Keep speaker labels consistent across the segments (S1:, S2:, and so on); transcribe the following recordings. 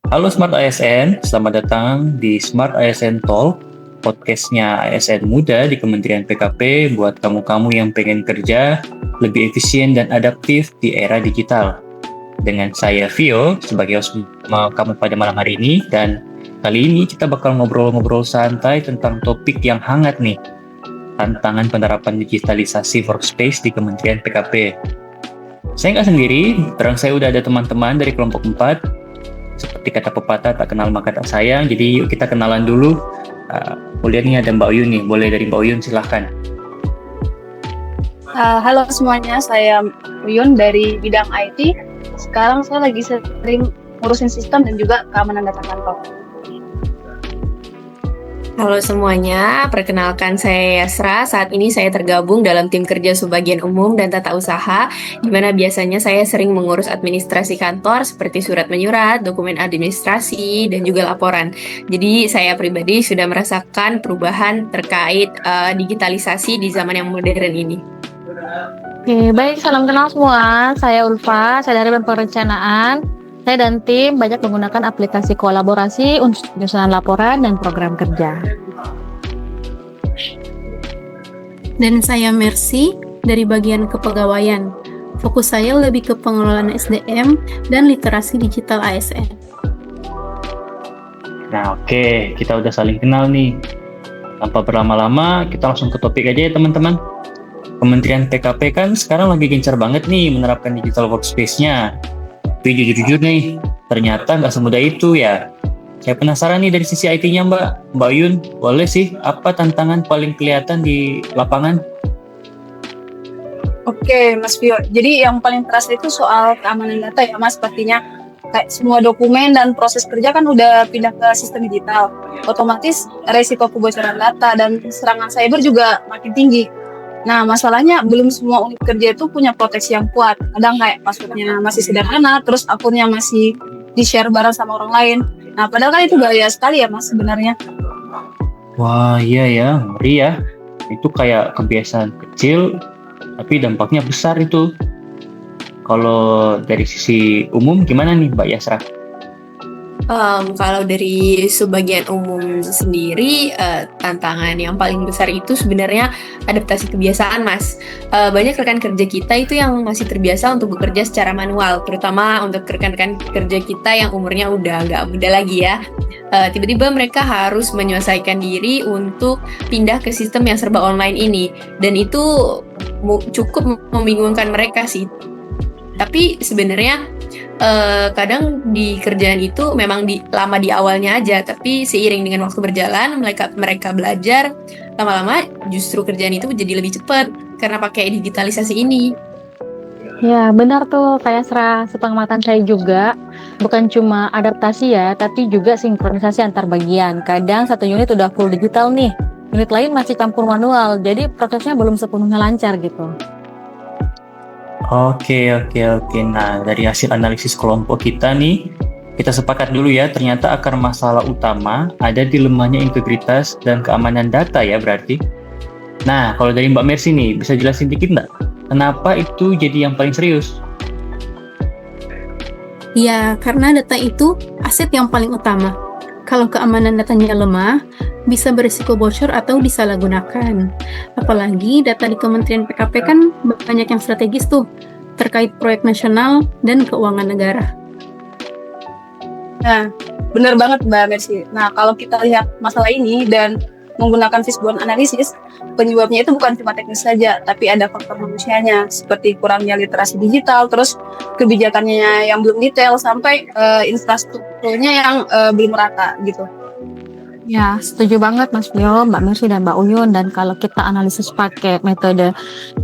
S1: Halo Smart ASN, selamat datang di Smart ASN Talk, podcastnya ASN muda di Kementerian PKP buat kamu-kamu yang pengen kerja lebih efisien dan adaptif di era digital. Dengan saya Vio sebagai host kamu pada malam hari ini, dan kali ini kita bakal ngobrol-ngobrol santai tentang topik yang hangat nih, tantangan penerapan digitalisasi workspace di Kementerian PKP. Saya nggak sendiri, terang saya udah ada teman-teman dari kelompok 4. Seperti kata pepatah, tak kenal maka tak sayang. Jadi yuk kita kenalan dulu. Lihat nih ada Mbak Uyun nih. Boleh dari Mbak Uyun, silahkan.
S2: Halo semuanya, saya Uyun dari bidang IT. Sekarang saya lagi sering ngurusin sistem dan juga keamanan data kantor.
S3: Halo semuanya, perkenalkan saya Yasra. Saat ini saya tergabung dalam tim kerja Subbagian Umum dan Tata Usaha, di mana biasanya saya sering mengurus administrasi kantor seperti surat menyurat, dokumen administrasi, dan juga laporan. Jadi saya pribadi sudah merasakan perubahan terkait digitalisasi di zaman yang modern ini.
S4: Oke, baik, salam kenal semua. Saya Ulfa, saya dari perencanaan. Saya dan tim banyak menggunakan aplikasi kolaborasi untuk penyusunan laporan dan program kerja.
S5: Dan saya Mercy dari bagian kepegawaian. Fokus saya lebih ke pengelolaan SDM dan literasi digital ASN.
S1: Nah oke, kita udah saling kenal nih. Tanpa berlama-lama, kita langsung ke topik aja ya teman-teman. Kementerian PKP kan sekarang lagi gencar banget nih menerapkan digital workspace-nya. Tapi jujur-jujur nih, ternyata nggak semudah itu ya. Saya penasaran nih dari sisi IT-nya Mbak Yun, boleh sih apa tantangan paling kelihatan di lapangan?
S2: Oke, Mas Vio. Jadi yang paling terasa itu soal keamanan data ya, Mas. Sepertinya kayak semua dokumen dan proses kerja kan udah pindah ke sistem digital. Otomatis resiko kebocoran data dan serangan cyber juga makin tinggi. Nah, masalahnya belum semua unit kerja itu punya proteksi yang kuat. Kadang kayak passwordnya masih sederhana, terus akunnya masih di-share bareng sama orang lain. Nah, padahal kan itu bahaya sekali ya, Mas, sebenarnya.
S1: Wah iya ya, ngeri ya. Itu kayak kebiasaan kecil, tapi dampaknya besar itu. Kalau dari sisi umum gimana nih Mbak Yasra?
S3: Kalau dari Subbagian Umum sendiri, tantangan yang paling besar itu sebenarnya adaptasi kebiasaan, Mas. Banyak rekan kerja kita itu yang masih terbiasa untuk bekerja secara manual, terutama untuk rekan-rekan kerja kita yang umurnya udah nggak muda lagi ya. Tiba-tiba mereka harus menyesuaikan diri untuk pindah ke sistem yang serba online ini, dan itu cukup membingungkan mereka sih. Tapi sebenarnya kadang di kerjaan itu memang lama di awalnya aja, tapi seiring dengan waktu berjalan mereka belajar, lama-lama justru kerjaan itu jadi lebih cepat karena pakai digitalisasi ini.
S4: Ya, benar tuh, kayak sepengamatan saya juga, bukan cuma adaptasi ya, tapi juga sinkronisasi antar bagian. Kadang satu unit udah full digital nih, unit lain masih campur manual, jadi prosesnya belum sepenuhnya lancar gitu.
S1: Oke. Nah, dari hasil analisis kelompok kita nih, kita sepakat dulu ya, ternyata akar masalah utama ada di lemahnya integritas dan keamanan data ya berarti. Nah, kalau dari Mbak Mercy nih, bisa jelasin dikit nggak? Kenapa itu jadi yang paling serius?
S5: Ya, karena data itu aset yang paling utama. Kalau keamanan datanya lemah, bisa berisiko bocor atau disalahgunakan. Apalagi data di Kementerian PKP kan banyak yang strategis tuh, terkait proyek nasional dan keuangan negara.
S2: Nah, benar banget Mbak Mercy. Nah, kalau kita lihat masalah ini dan menggunakan fishbone analysis, penyebabnya itu bukan cuma teknis saja, tapi ada faktor manusianya, seperti kurangnya literasi digital, terus kebijakannya yang belum detail, sampai infrastrukturnya yang belum merata gitu.
S4: Ya, setuju banget Mas Vio, Mbak Mercy dan Mbak Uyun. Dan kalau kita analisis pakai metode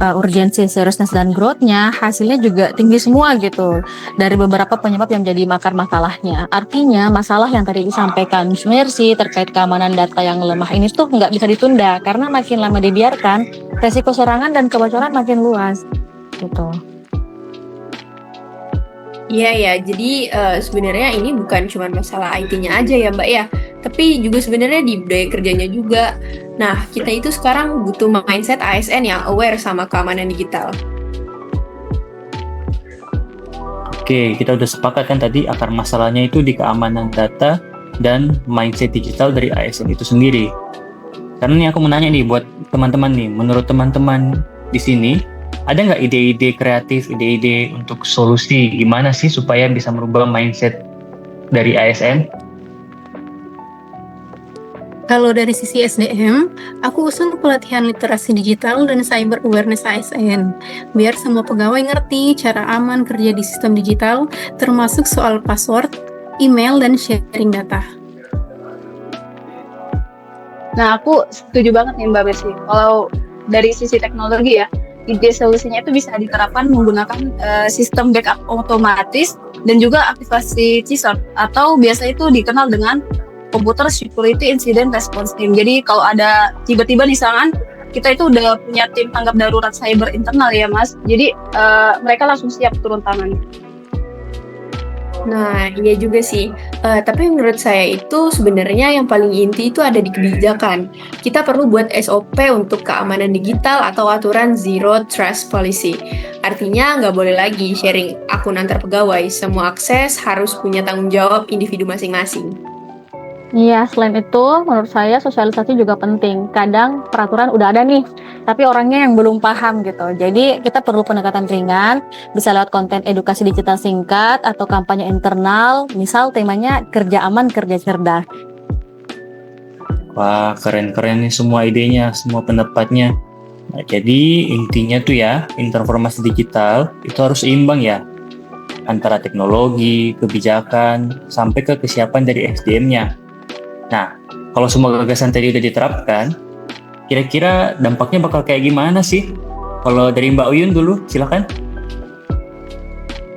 S4: urgency, seriousness, dan growth-nya, hasilnya juga tinggi semua gitu. Dari beberapa penyebab yang menjadi akar masalahnya. Artinya, masalah yang tadi disampaikan Mbak Mercy terkait keamanan data yang lemah ini tuh nggak bisa ditunda. Karena makin lama dibiarkan, resiko serangan dan kebocoran makin luas gitu.
S3: Iya ya, jadi sebenarnya ini bukan cuma masalah IT-nya aja ya Mbak ya, tapi juga sebenarnya di budaya kerjanya juga. Nah, kita itu sekarang butuh mindset ASN yang aware sama keamanan digital.
S1: Oke, kita udah sepakat kan tadi akar masalahnya itu di keamanan data dan mindset digital dari ASN itu sendiri. Karena nih aku mau nanya nih buat teman-teman nih, menurut teman-teman di sini, ada nggak ide-ide kreatif, ide-ide untuk solusi gimana sih supaya bisa merubah mindset dari ASN?
S5: Kalau dari sisi SDM, aku usul pelatihan literasi digital dan cyber awareness ASN, biar semua pegawai ngerti cara aman kerja di sistem digital, termasuk soal password, email, dan sharing data.
S2: Nah, aku setuju banget nih Mbak Mercy. Kalau dari sisi teknologi ya, ide solusinya itu bisa diterapkan menggunakan sistem backup otomatis dan juga aktivasi CSOR atau biasa itu dikenal dengan Computer Security Incident Response Team. Jadi kalau ada tiba-tiba misalkan kita itu udah punya tim tanggap darurat cyber internal ya Mas. Jadi mereka langsung siap turun tangan.
S3: Nah, iya juga sih. Tapi menurut saya itu sebenarnya yang paling inti itu ada di kebijakan. Kita perlu buat SOP untuk keamanan digital atau aturan Zero Trust Policy. Artinya nggak boleh lagi sharing akun antar pegawai. Semua akses harus punya tanggung jawab individu masing-masing.
S4: Iya, selain itu menurut saya sosialisasi juga penting. Kadang peraturan udah ada nih, tapi orangnya yang belum paham gitu. Jadi kita perlu pendekatan ringan, bisa lewat konten edukasi digital singkat atau kampanye internal, misal temanya kerja aman, kerja cerdas.
S1: Wah, keren-keren nih semua idenya, semua pendapatnya. Nah, jadi intinya tuh ya, transformasi digital itu harus seimbang ya, antara teknologi, kebijakan, sampai ke kesiapan dari SDM-nya. Nah, kalau semua gagasan tadi udah diterapkan, kira-kira dampaknya bakal kayak gimana sih? Kalau dari Mbak Uyun dulu, silakan.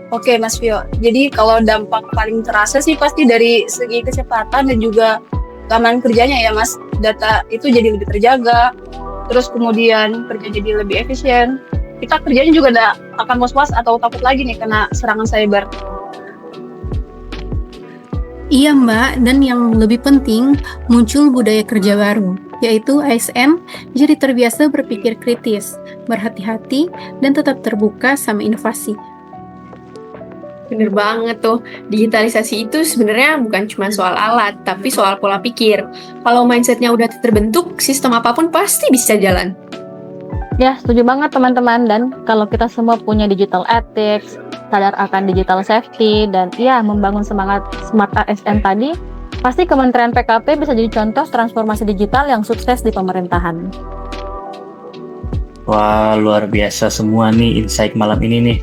S2: Oke Mas Vio, jadi kalau dampak paling terasa sih pasti dari segi kecepatan dan juga keamanan kerjanya ya Mas. Data itu jadi lebih terjaga, terus kemudian kerja jadi lebih efisien. Kita kerjanya juga akan was-was atau takut lagi nih kena serangan cyber.
S5: Iya Mbak, dan yang lebih penting, muncul budaya kerja baru, yaitu ASN jadi terbiasa berpikir kritis, berhati-hati, dan tetap terbuka sama inovasi.
S3: Bener banget tuh, digitalisasi itu sebenarnya bukan cuma soal alat, tapi soal pola pikir. Kalau mindsetnya udah terbentuk, sistem apapun pasti bisa jalan.
S4: Ya, setuju banget teman-teman. Dan kalau kita semua punya digital ethics, sadar akan digital safety, dan ya membangun semangat Smart ASN tadi, pasti Kementerian PKP bisa jadi contoh transformasi digital yang sukses di pemerintahan.
S1: Wah, luar biasa semua nih insight malam ini nih.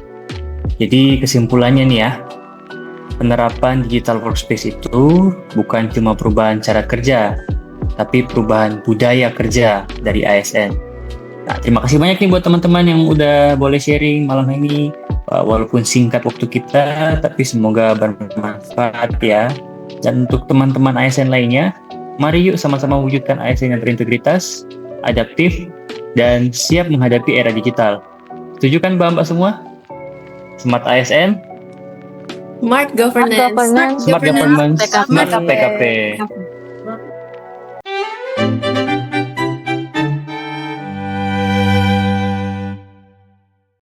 S1: Jadi kesimpulannya nih ya, penerapan digital workspace itu bukan cuma perubahan cara kerja, tapi perubahan budaya kerja dari ASN. Nah, terima kasih banyak nih buat teman-teman yang udah boleh sharing malam ini. Walaupun singkat waktu kita, tapi semoga bermanfaat ya. Dan untuk teman-teman ASN lainnya, mari yuk sama-sama wujudkan ASN yang berintegritas, adaptif, dan siap menghadapi era digital. Setuju kan Mbak semua? Smart ASN,
S3: Smart Governance.
S1: Smart Governance, Smart PKP.